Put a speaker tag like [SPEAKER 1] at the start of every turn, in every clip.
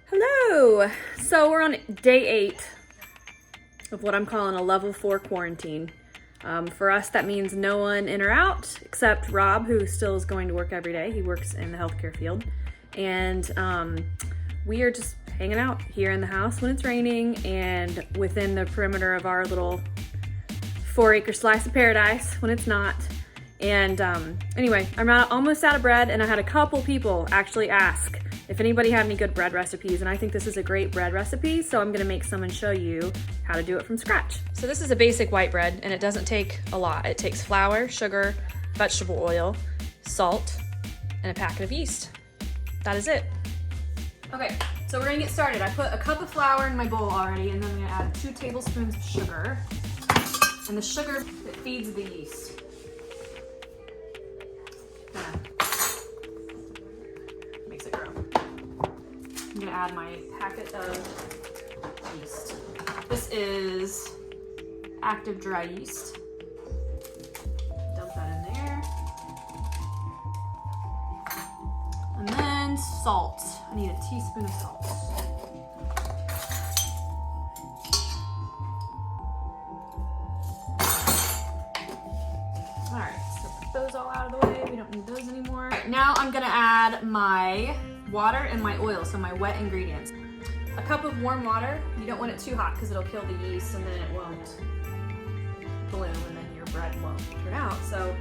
[SPEAKER 1] Hello! So we're on day 8 of what I'm calling a level 4 quarantine. For us, that means no one in or out except Rob, who still is going to work every day. He works in the healthcare field. And we are just hanging out here in the house when it's raining and within the perimeter of our little 4-acre slice of paradise when it's not. And anyway, I'm almost out of bread, and I had a couple people actually ask if anybody had any good bread recipes, and I think this is a great bread recipe, so I'm gonna make some and show you how to do it from scratch. So this is a basic white bread, and it doesn't take a lot. It takes flour, sugar, vegetable oil, salt, and a packet of yeast. That is it. Okay, so we're gonna get started. I put a cup of flour in my bowl already, and then I'm gonna add 2 tablespoons of sugar. And the sugar, it feeds the yeast. Makes it grow. I'm gonna add my packet of yeast. This is active dry yeast. Dump that in there. And then salt. I need a teaspoon of salt. All right, so put those all out of the way. We don't need those anymore. All right, now I'm gonna add my water and my oil, so my wet ingredients. A cup of warm water. You don't want it too hot because it'll kill the yeast and then it won't bloom and then your bread won't turn out. So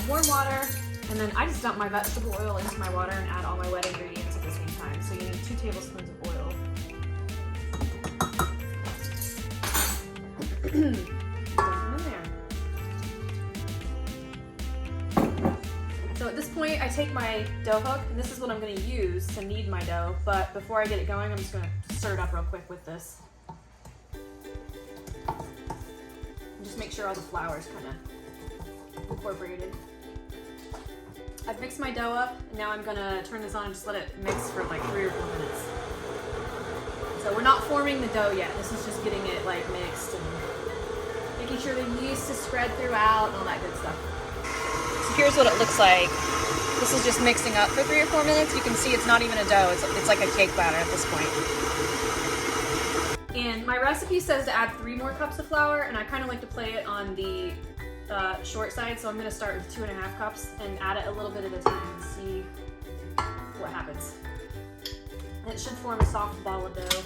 [SPEAKER 1] warm water, and then I just dump my vegetable oil into my water and add all my wet ingredients at the same time. So you need 2 tablespoons of oil. Dump them in there. So at this point, I take my dough hook, and this is what I'm going to use to knead my dough. But before I get it going, I'm just going to stir it up real quick with this. And just make sure all the flour is kind of incorporated. I've mixed my dough up, and now I'm going to turn this on and just let it mix for like 3 or 4 minutes. So we're not forming the dough yet. This is just getting it like mixed and making sure the yeast is spread throughout and all that good stuff. So here's what it looks like. This is just mixing up for 3 or 4 minutes. You can see it's not even a dough. It's like a cake batter at this point. And my recipe says to add 3 more cups of flour, and I kind of like to play it on the short side, so I'm going to start with 2.5 cups and add it a little bit at a time and see what happens. And it should form a soft ball of dough.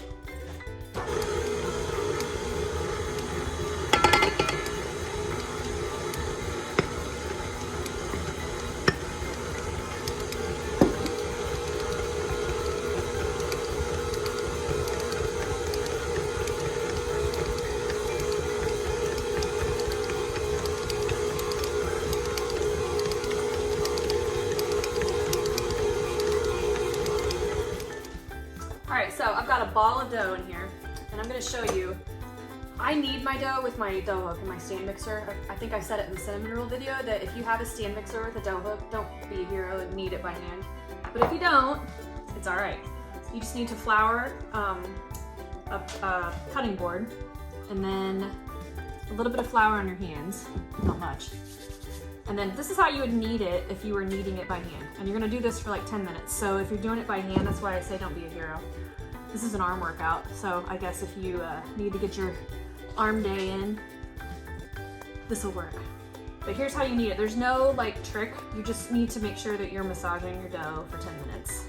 [SPEAKER 1] Alright, so I've got a ball of dough in here, and I'm going to show you. I knead my dough with my dough hook and my stand mixer. I think I said it in the cinnamon roll video that if you have a stand mixer with a dough hook, don't be a hero and knead it by hand. But if you don't, it's alright. You just need to flour a cutting board, and then a little bit of flour on your hands, not much. And then this is how you would knead it if you were kneading it by hand. And you're gonna do this for like 10 minutes. So if you're doing it by hand, that's why I say don't be a hero. This is an arm workout. So I guess if you need to get your arm day in, this will work. But here's how you knead it. There's no like trick. You just need to make sure that you're massaging your dough for 10 minutes.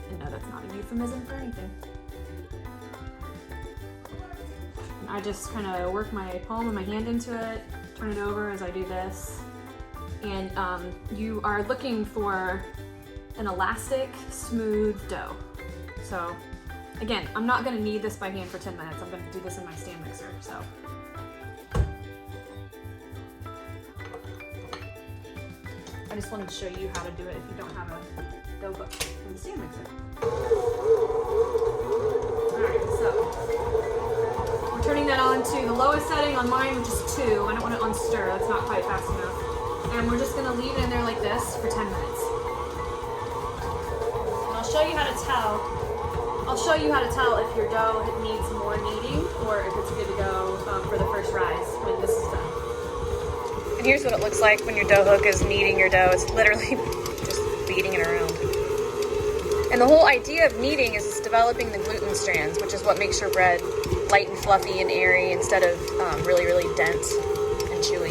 [SPEAKER 1] And no, that's not a euphemism for anything. And I just kind of work my palm and my hand into it, turn it over as I do this. And you are looking for an elastic, smooth dough. So again, I'm not gonna knead this by hand for 10 minutes. I'm gonna do this in my stand mixer, so. I just wanted to show you how to do it if you don't have a dough book in the stand mixer. Alright, so we're turning that on to the lowest setting on mine, which is 2. I don't want it on stir, that's not quite fast enough. And we're just gonna leave it in there like this for 10 minutes. And I'll show you how to tell. I'll show you how to tell if your dough needs more kneading or if it's good to go for the first rise when this is done. And here's what it looks like when your dough hook is kneading your dough. It's literally just beating it around. And the whole idea of kneading is it's developing the gluten strands, which is what makes your bread light and fluffy and airy instead of really, really dense and chewy.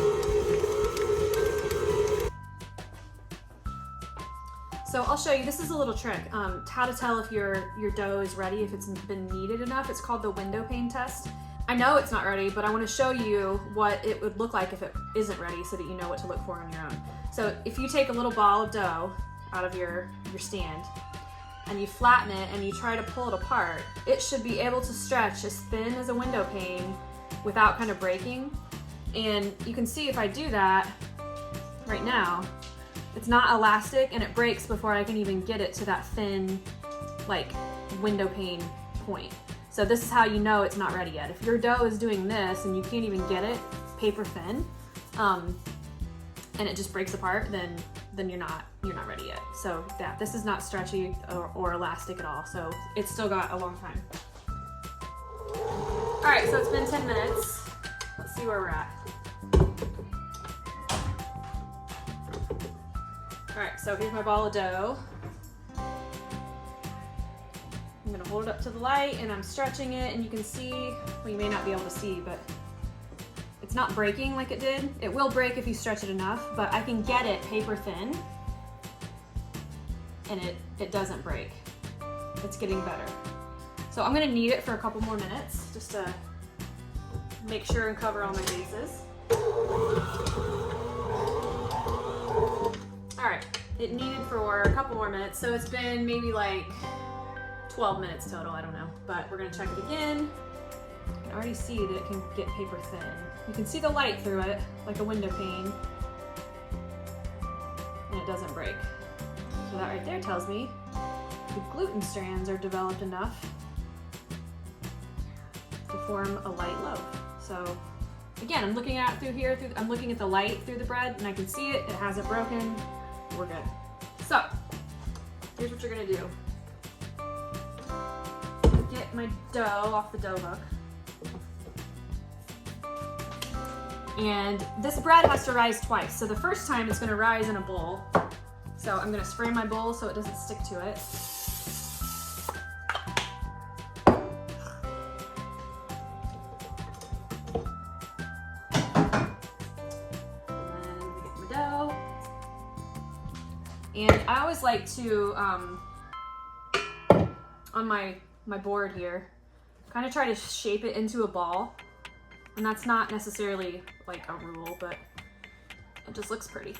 [SPEAKER 1] So I'll show you, this is a little trick, how to tell if your dough is ready, if it's been kneaded enough. It's called the window pane test. I know it's not ready, but I want to show you what it would look like if it isn't ready so that you know what to look for on your own. So if you take a little ball of dough out of your stand and you flatten it and you try to pull it apart, it should be able to stretch as thin as a window pane without kind of breaking. And you can see if I do that right now, it's not elastic and it breaks before I can even get it to that thin, like, window pane point. So this is how you know it's not ready yet. If your dough is doing this and you can't even get it paper thin, and it just breaks apart, then you're not ready yet. So this is not stretchy or elastic at all. So it's still got a long time. All right, so it's been 10 minutes. Let's see where we're at. All right, so here's my ball of dough. I'm gonna hold it up to the light and I'm stretching it, and you can see, well, you may not be able to see, but it's not breaking like it did. It will break if you stretch it enough, but I can get it paper thin and it doesn't break. It's getting better. So I'm gonna knead it for a couple more minutes just to make sure and cover all my bases. All right, it kneaded for a couple more minutes, so it's been maybe like 12 minutes total, I don't know, but we're gonna check it again. You can already see that it can get paper thin. You can see the light through it, like a window pane, and it doesn't break. So that right there tells me the gluten strands are developed enough to form a light loaf. So again, I'm looking at it through here, I'm looking at the light through the bread, and I can see it hasn't broken, we're good. So, here's what you're gonna do. Get my dough off the dough hook. And this bread has to rise twice. So the first time it's gonna rise in a bowl. So I'm gonna spray my bowl so it doesn't stick to it. And then get my dough. And I always like to, on my board here, kind of try to shape it into a ball. And that's not necessarily like a rule, but it just looks pretty.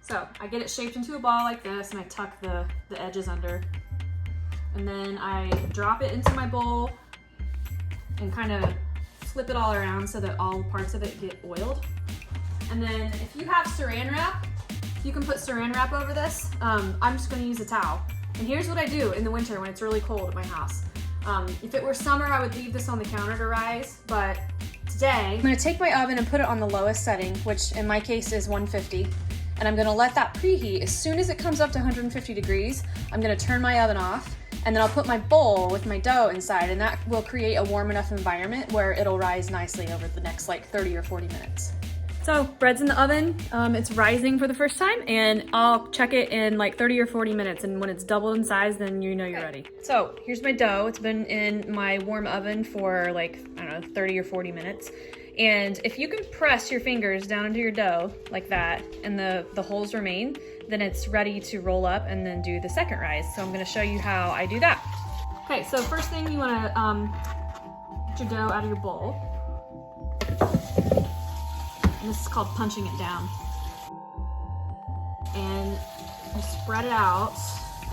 [SPEAKER 1] So I get it shaped into a ball like this, and I tuck the edges under. And then I drop it into my bowl and kind of flip it all around so that all parts of it get oiled. And then if you have saran wrap, you can put saran wrap over this. I'm just gonna use a towel. And here's what I do in the winter when it's really cold at my house. If it were summer, I would leave this on the counter to rise, but today, I'm gonna take my oven and put it on the lowest setting, which in my case is 150, and I'm gonna let that preheat. As soon as it comes up to 150 degrees, I'm gonna turn my oven off, and then I'll put my bowl with my dough inside, and that will create a warm enough environment where it'll rise nicely over the next like 30 or 40 minutes. So bread's in the oven, it's rising for the first time, and I'll check it in like 30 or 40 minutes, and when it's doubled in size, then you know you're ready. So here's my dough. It's been in my warm oven for like, I don't know, 30 or 40 minutes. And if you can press your fingers down into your dough like that, and the holes remain, then it's ready to roll up and then do the second rise. So I'm gonna show you how I do that. Okay, so first thing you wanna get your dough out of your bowl. And this is called punching it down. And you spread it out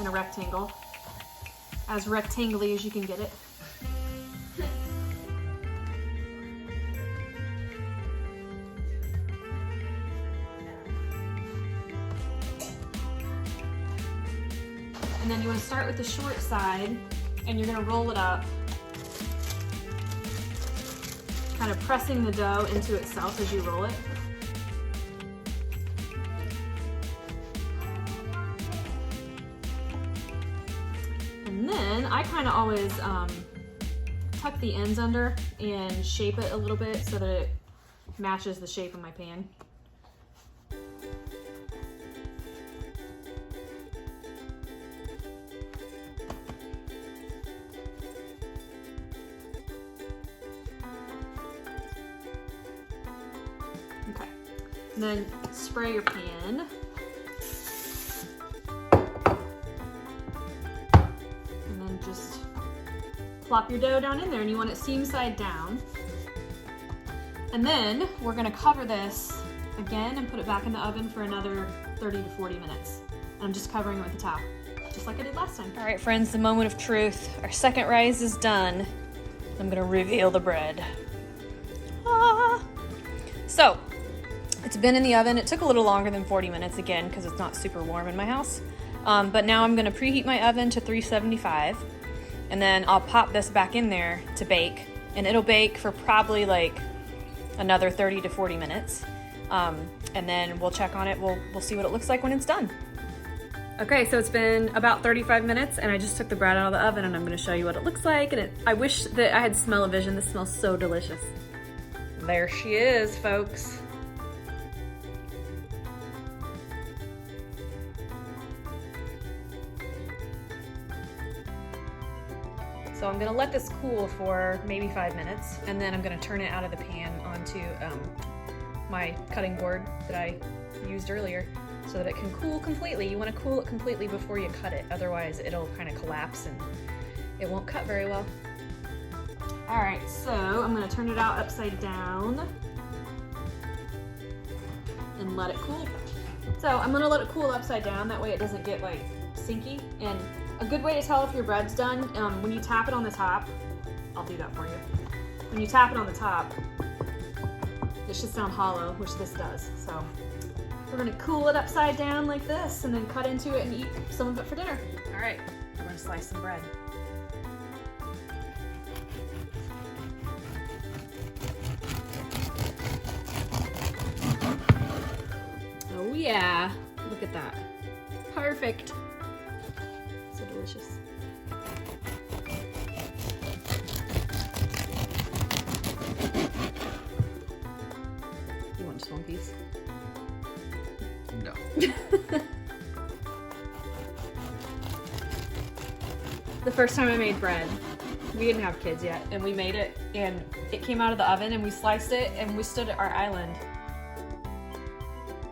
[SPEAKER 1] in a rectangle, as rectangly as you can get it. And then you want to start with the short side, and you're going to roll it up, kind of pressing the dough into itself as you roll it. And then I kind of always tuck the ends under and shape it a little bit so that it matches the shape of my pan. Okay, and then spray your pan. And then just plop your dough down in there, and you want it seam side down. And then we're gonna cover this again and put it back in the oven for another 30 to 40 minutes. And I'm just covering it with the towel, just like I did last time. All right, friends, the moment of truth. Our second rise is done. I'm gonna reveal the bread. Ah. So, it's been in the oven. It took a little longer than 40 minutes again, because it's not super warm in my house. But now I'm gonna preheat my oven to 375. And then I'll pop this back in there to bake. And it'll bake for probably like another 30 to 40 minutes. And then we'll check on it. We'll see what it looks like when it's done. Okay, so it's been about 35 minutes and I just took the bread out of the oven and I'm gonna show you what it looks like. And I wish that I had smell-o-vision. This smells so delicious. There she is, folks. So I'm gonna let this cool for maybe 5 minutes, and then I'm gonna turn it out of the pan onto my cutting board that I used earlier so that it can cool completely. You wanna cool it completely before you cut it, otherwise it'll kind of collapse and it won't cut very well. All right, so I'm gonna turn it out upside down and let it cool. So I'm gonna let it cool upside down, that way it doesn't get like sinky. And a good way to tell if your bread's done, when you tap it on the top, I'll do that for you. When you tap it on the top, it should sound hollow, which this does. So we're gonna cool it upside down like this and then cut into it and eat some of it for dinner. All right, we're gonna slice some bread. Oh yeah, look at that. Perfect. So delicious. You want just one piece?
[SPEAKER 2] No.
[SPEAKER 1] The first time I made bread, we didn't have kids yet, and we made it, and it came out of the oven, and we sliced it, and we stood at our island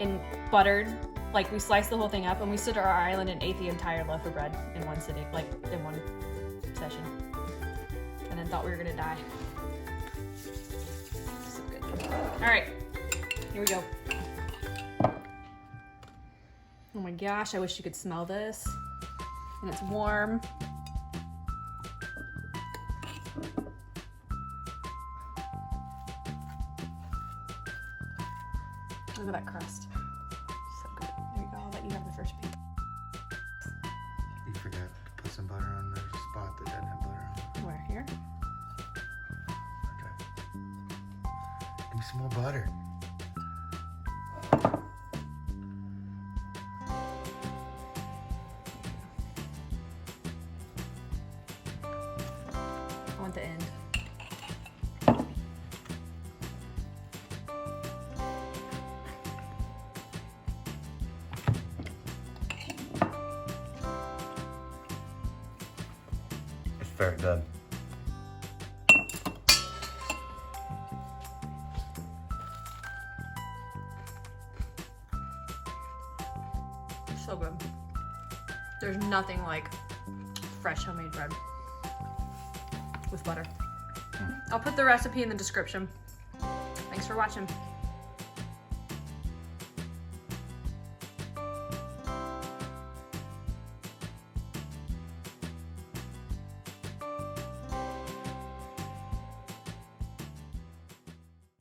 [SPEAKER 1] and buttered. Like, we sliced the whole thing up and we stood at our island and ate the entire loaf of bread in one sitting, like in one session. And then thought we were gonna die. So good. All right, here we go. Oh my gosh, I wish you could smell this. And it's warm. Look at that crust. You have the first piece.
[SPEAKER 2] You forgot to put some butter on the spot that doesn't have butter on it.
[SPEAKER 1] Where? Here?
[SPEAKER 2] Okay. Give me some more butter.
[SPEAKER 1] I want the end.
[SPEAKER 2] Very good.
[SPEAKER 1] So good. There's nothing like fresh homemade bread with butter. I'll put the recipe in the description. Thanks for watching.